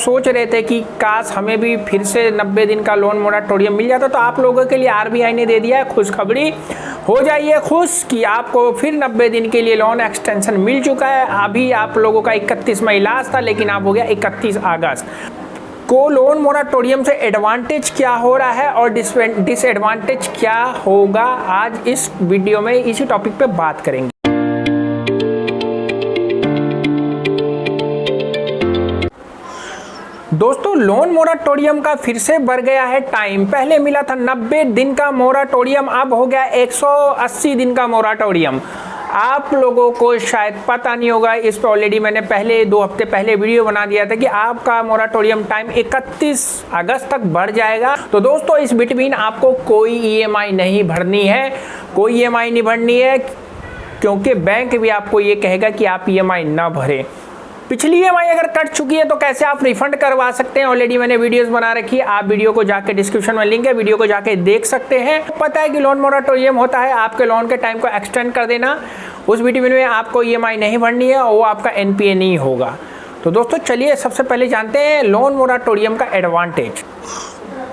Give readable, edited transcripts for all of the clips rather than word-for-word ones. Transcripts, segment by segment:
सोच रहे थे कि काश हमें भी फिर से 90 दिन का लोन मोराटोरियम मिल जाता, तो आप लोगों के लिए आरबीआई ने दे दिया है खुशखबरी। हो जाइए खुश कि आपको फिर 90 दिन के लिए लोन एक्सटेंशन मिल चुका है। अभी आप लोगों का 31 मई लास्ट था, लेकिन अब हो गया 31 अगस्त को। लोन मोराटोरियम से एडवांटेज क्या हो रहा है और डिसएडवांटेज क्या होगा, आज इस वीडियो में इसी टॉपिक पे बात करेंगे। दोस्तों, लोन मोराटोरियम का फिर से बढ़ गया है टाइम। पहले मिला था 90 दिन का मोराटोरियम, अब हो गया 180 दिन का मोराटोरियम। आप लोगों को शायद पता नहीं होगा, इस पर ऑलरेडी मैंने पहले 2 हफ्ते पहले वीडियो बना दिया था कि आपका मोराटोरियम टाइम 31 अगस्त तक बढ़ जाएगा। तो दोस्तों, इस बिटवीन आपको कोई ईएमआई नहीं भरनी है, कोई ईएमआई नहीं भरनी है, क्योंकि बैंक भी आपको ये कहेगा कि आप ईएमआई ना भरें। पिछली ईएमआई अगर कट चुकी है तो कैसे आप रिफंड करवा सकते हैं, ऑलरेडी मैंने वीडियोस बना रखी है, आप वीडियो को जाके डिस्क्रिप्शन में लिंक है, वीडियो को जाके देख सकते हैं। पता है कि लोन मोराटोरियम होता है आपके लोन के टाइम को एक्सटेंड कर देना, उस बिटवीन में आपको ईएमआई नहीं भरनी है, वो आपका एनपीए नहीं होगा। तो दोस्तों चलिए सबसे पहले जानते हैं लोन मोराटोरियम का एडवांटेज।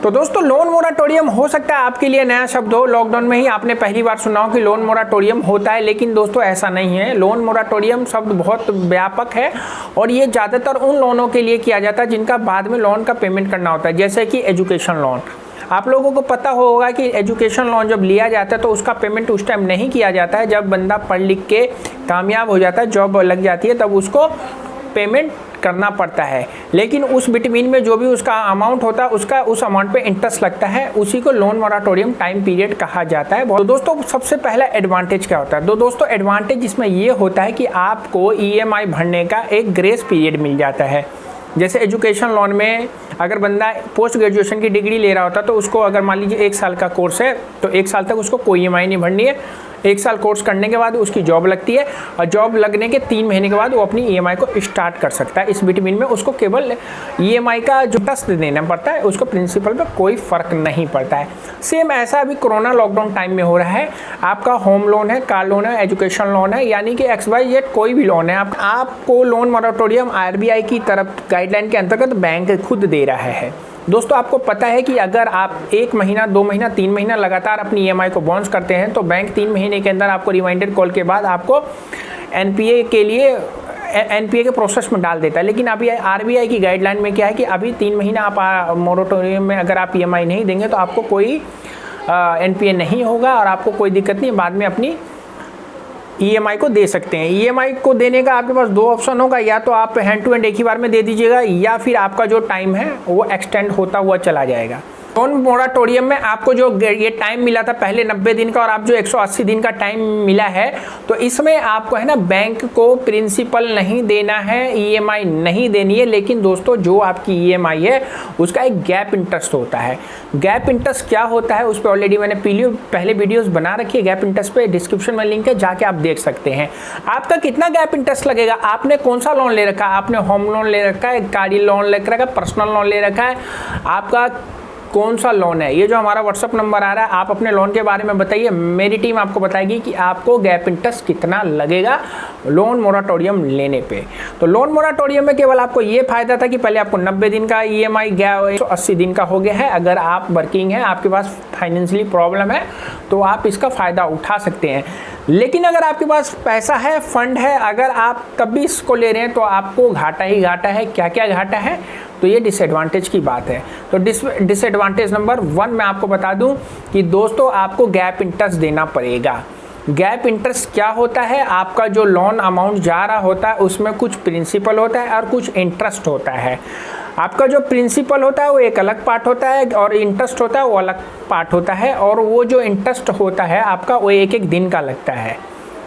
तो दोस्तों, लोन मोराटोरियम हो सकता है आपके लिए नया शब्द हो, लॉकडाउन में ही आपने पहली बार सुना हो कि लोन मोराटोरियम होता है, लेकिन दोस्तों ऐसा नहीं है। लोन मोराटोरियम शब्द बहुत व्यापक है और ये ज़्यादातर उन लोनों के लिए किया जाता है जिनका बाद में लोन का पेमेंट करना होता है, जैसे कि एजुकेशन लोन। आप लोगों को पता होगा कि एजुकेशन लोन जब लिया जाता है तो उसका पेमेंट उस टाइम नहीं किया जाता है, जब बंदा पढ़ लिख के कामयाब हो जाता है, जॉब लग जाती है, तब उसको पेमेंट करना पड़ता है। लेकिन उस बिटवीन में जो भी उसका अमाउंट होता है, उसका उस अमाउंट पे इंटरेस्ट लगता है, उसी को लोन मोराटोरियम टाइम पीरियड कहा जाता है। तो दोस्तों, सबसे पहला एडवांटेज क्या होता है? तो दोस्तों, एडवांटेज इसमें ये होता है कि आपको ईएमआई भरने का एक ग्रेस पीरियड मिल जाता है। जैसे एजुकेशन लोन में अगर बंदा पोस्ट ग्रेजुएशन की डिग्री ले रहा होता तो उसको, अगर मान लीजिए 1 साल का कोर्स है, तो 1 साल तक उसको कोई ईएमआई नहीं भरनी है। 1 साल कोर्स करने के बाद उसकी जॉब लगती है और जॉब लगने के 3 महीने के बाद वो अपनी ईएमआई को स्टार्ट कर सकता है। इस बिटवीन में उसको केवल ईएमआई का जो इंटरेस्ट देना पड़ता है, उसको प्रिंसिपल पे कोई फ़र्क नहीं पड़ता है। सेम ऐसा अभी कोरोना लॉकडाउन टाइम में हो रहा है। आपका होम लोन है, कार लोन है, एजुकेशन लोन है, यानी कि XYZ कोई भी लोन है, आपको लोन मोराटोरियम आरबीआई की तरफ गाइडलाइन के अंतर्गत बैंक खुद दे रहा है। दोस्तों, आपको पता है कि अगर आप 1 महीना, 2 महीना, 3 महीना लगातार अपनी ईएमआई को बाउंस करते हैं तो बैंक 3 महीने के अंदर आपको रिमाइंडर कॉल के बाद आपको एनपीए के लिए एनपीए के प्रोसेस में डाल देता है। लेकिन अभी आरबीआई की गाइडलाइन में क्या है कि अभी 3 महीना आप मोराटोरियम में अगर आप ईएमआई नहीं देंगे तो आपको कोई एनपीए नहीं होगा और आपको कोई दिक्कत नहीं, बाद में अपनी ईएमआई को दे सकते हैं। ईएमआई को देने का आपके पास 2 ऑप्शन होगा, या तो आप हैंड टू हैंड एक ही बार में दे दीजिएगा, या फिर आपका जो टाइम है वो एक्सटेंड होता हुआ चला जाएगा। लोन मोराटोरियम में आपको जो ये टाइम मिला था पहले 90 दिन का, और आप जो 180 दिन का टाइम मिला है, तो इसमें आपको है ना बैंक को प्रिंसिपल नहीं देना है, ईएमआई नहीं देनी है। लेकिन दोस्तों, जो आपकी ईएमआई है उसका एक गैप इंटरेस्ट होता है। गैप इंटरेस्ट क्या होता है उस पर ऑलरेडी मैंने पहले वीडियोस बना रखी है। गैप इंटरेस्ट पे डिस्क्रिप्शन में लिंक है, जाके आप देख सकते हैं। आपका कितना गैप इंटरेस्ट लगेगा, आपने कौन सा लोन ले रखा है, आपने होम लोन ले रखा है, गाड़ी लोन ले रखा है, पर्सनल लोन ले रखा है, आपका कौन सा लोन है, ये जो हमारा व्हाट्सअप नंबर आ रहा है, आप अपने लोन के बारे में बताइए, मेरी टीम आपको बताएगी कि आपको गैप इंटरेस्ट कितना लगेगा लोन मोराटोरियम लेने पे। तो लोन मोराटोरियम में केवल आपको ये फायदा था कि पहले आपको 90 दिन का ईएमआई 180 दिन का हो गया है। अगर आप वर्किंग हैं, आपके पास फाइनेंशियली प्रॉब्लम है, तो आप इसका फ़ायदा उठा सकते हैं। लेकिन अगर आपके पास पैसा है, फंड है, अगर आप तब भी इसको ले रहे हैं तो आपको घाटा ही घाटा है। क्या क्या घाटा है, तो ये डिसएडवांटेज की बात है। तो डिसएडवांटेज नंबर 1 मैं आपको बता दूं कि दोस्तों, आपको गैप इंटरेस्ट देना पड़ेगा। गैप इंटरेस्ट क्या होता है? आपका जो लोन अमाउंट जा रहा होता है उसमें कुछ प्रिंसिपल होता है और कुछ इंटरेस्ट होता है। आपका जो प्रिंसिपल होता है वो एक अलग पार्ट होता है और इंटरेस्ट होता है वो अलग पार्ट होता है, और वो जो इंटरेस्ट होता है आपका वो एक दिन का लगता है,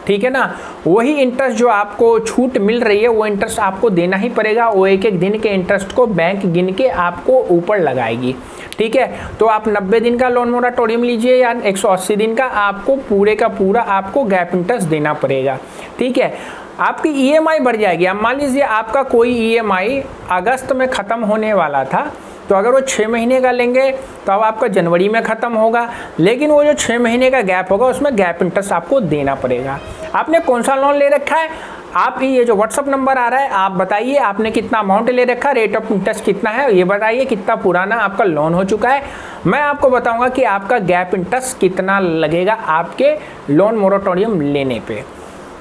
ठीक है ना। वही इंटरेस्ट जो आपको छूट मिल रही है वो इंटरेस्ट आपको देना ही पड़ेगा। वो एक दिन के इंटरेस्ट को बैंक गिन के आपको ऊपर लगाएगी, ठीक है। तो आप 90 दिन का लोन मोराटोरियम लीजिए या 180 दिन का, आपको पूरे का पूरा आपको गैप इंटरेस्ट देना पड़ेगा, ठीक है। आपकी ईएमआई बढ़ जाएगी। अब मान लीजिए आपका कोई ईएमआई अगस्त में ख़त्म होने वाला था, तो अगर वो 6 महीने का लेंगे तो अब आपका जनवरी में ख़त्म होगा, लेकिन वो जो 6 महीने का गैप होगा उसमें गैप इंटरेस्ट आपको देना पड़ेगा। आपने कौन सा लोन ले रखा है? आप ये जो व्हाट्सअप नंबर आ रहा है, आप बताइए आपने कितना अमाउंट ले रखा, रेट ऑफ इंटरेस्ट कितना है, ये बताइए कितना पुराना आपका लोन हो चुका है। मैं आपको बताऊंगा कि आपका गैप इंटरेस्ट कितना लगेगा आपके लोन मोरेटोरियम लेने पे।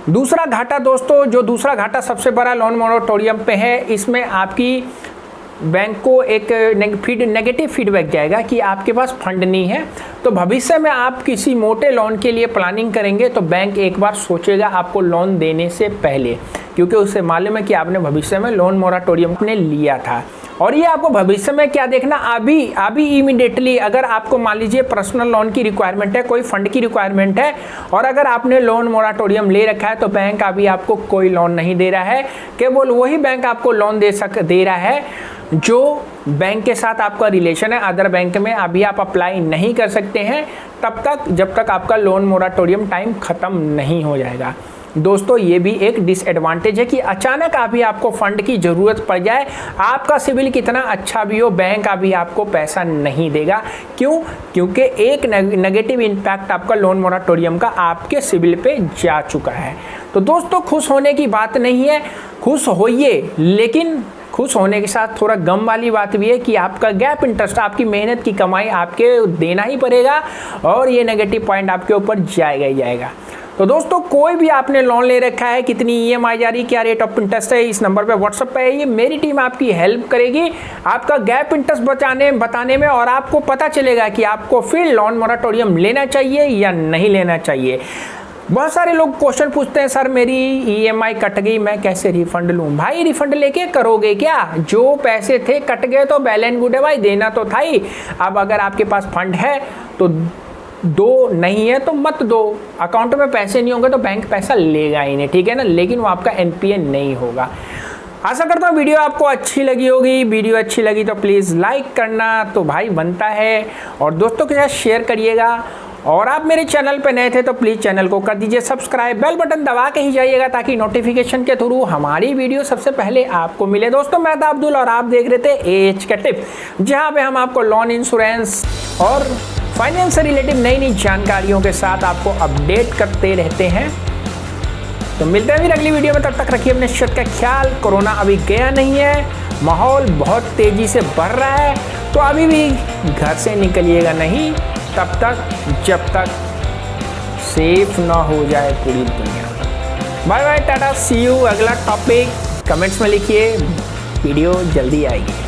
दूसरा घाटा दोस्तों, जो दूसरा घाटा सबसे बड़ा लोन मोरेटोरियम पे है, इसमें आपकी बैंक को एक नेगेटिव फीडबैक जाएगा कि आपके पास फंड नहीं है। तो भविष्य में आप किसी मोटे लोन के लिए प्लानिंग करेंगे तो बैंक एक बार सोचेगा आपको लोन देने से पहले, क्योंकि उसे मालूम है कि आपने भविष्य में लोन मोरेटोरियम ने लिया था। और ये आपको भविष्य में क्या देखना, अभी इमीडिएटली अगर आपको मान लीजिए पर्सनल लोन की रिक्वायरमेंट है, कोई फंड की रिक्वायरमेंट है, और अगर आपने लोन मोरेटोरियम ले रखा है तो बैंक अभी आपको कोई लोन नहीं दे रहा है। केवल वही बैंक आपको लोन दे रहा है जो बैंक के साथ आपका रिलेशन है। अदर बैंक में अभी आप अप्लाई नहीं कर सकते हैं तब तक जब तक आपका लोन मोरेटोरियम टाइम ख़त्म नहीं हो जाएगा। दोस्तों ये भी एक डिसएडवांटेज है कि अचानक अभी आपको फंड की ज़रूरत पड़ जाए, आपका सिविल कितना अच्छा भी हो, बैंक अभी आपको पैसा नहीं देगा। क्यों? क्योंकि एक नेगेटिव इम्पैक्ट आपका लोन मोरेटोरियम का आपके सिविल पे जा चुका है। तो दोस्तों खुश होने की बात नहीं है, खुश होइए, लेकिन खुश होने के साथ थोड़ा गम वाली बात भी है कि आपका गैप इंटरेस्ट, आपकी मेहनत की कमाई आपके देना ही पड़ेगा और ये नेगेटिव पॉइंट आपके ऊपर जाएगा ही जाएगा। तो दोस्तों कोई भी आपने लोन ले रखा है, कितनी ईएमआई जा रही, क्या रेट ऑफ इंटरेस्ट है, इस नंबर पे व्हाट्सअप पे है, ये मेरी टीम आपकी हेल्प करेगी आपका गैप इंटरेस्ट बताने में, और आपको पता चलेगा कि आपको फिर लोन मोरेटोरियम लेना चाहिए या नहीं लेना चाहिए। बहुत सारे लोग क्वेश्चन पूछते हैं, सर मेरी ईएमआई कट गई, मैं कैसे रिफंड लूँ? भाई रिफंड लेके करोगे क्या? जो पैसे थे कट गए तो वेल एंड गुड है भाई, देना तो था ही। अब अगर आपके पास फंड है तो दो, नहीं है तो मत दो। अकाउंट में पैसे नहीं होंगे तो बैंक पैसा लेगा ही नहीं, ठीक है ना, लेकिन वो आपका एनपीए नहीं होगा। आशा करता हूँ वीडियो आपको अच्छी लगी होगी। वीडियो अच्छी लगी तो प्लीज़ लाइक करना तो भाई बनता है, और दोस्तों के साथ शेयर करिएगा। और आप मेरे चैनल पर नए थे तो प्लीज़ चैनल को कर दीजिए सब्सक्राइब, बेल बटन दबा के ही जाइएगा ताकि नोटिफिकेशन के थ्रू हमारी वीडियो सबसे पहले आपको मिले। दोस्तों मैं था अब्दुल और आप देख रहे थे एएच का टिप, जहाँ पे हम आपको लोन, इंश्योरेंस और फाइनेंस से रिलेटेड नई नई जानकारियों के साथ आपको अपडेट करते रहते हैं। तो मिलते हैं फिर अगली वीडियो में, तब तक रखिए अपने सेहत का ख्याल। कोरोना अभी गया नहीं है, माहौल बहुत तेज़ी से बढ़ रहा है, तो अभी भी घर से निकलिएगा नहीं तब तक जब तक सेफ ना हो जाए पूरी दुनिया। Bye bye, tata, see you. अगला टॉपिक कमेंट्स में लिखिए, वीडियो जल्दी आएगी।